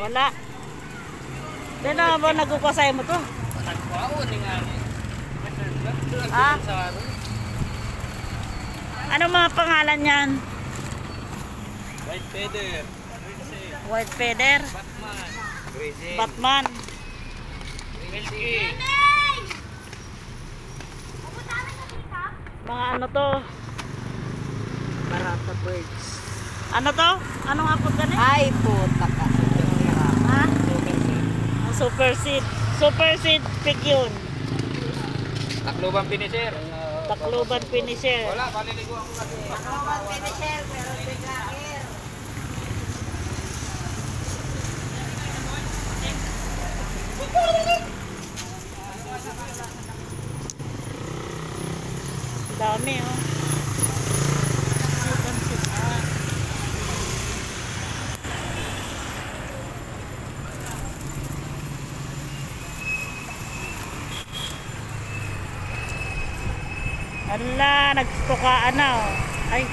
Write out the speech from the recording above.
Wala. Dito na ba nagkukasay mo to? Nagkuhaon nga ni. Ah? Ano mga pangalan yan? White feather. White feather? Batman. Grizzly. Batman? Milky. Mga ano to? Barata birds. Ano to? Anong apod ka Ay, puta ka. Ha? Super seed. Super seed pig yun. Takloban finisher. Takloban finisher. Wala, paliligo ako kasi. Takloban finisher, pero biglaker. Dami oh. Ala, nagtukaan na oh. Ay.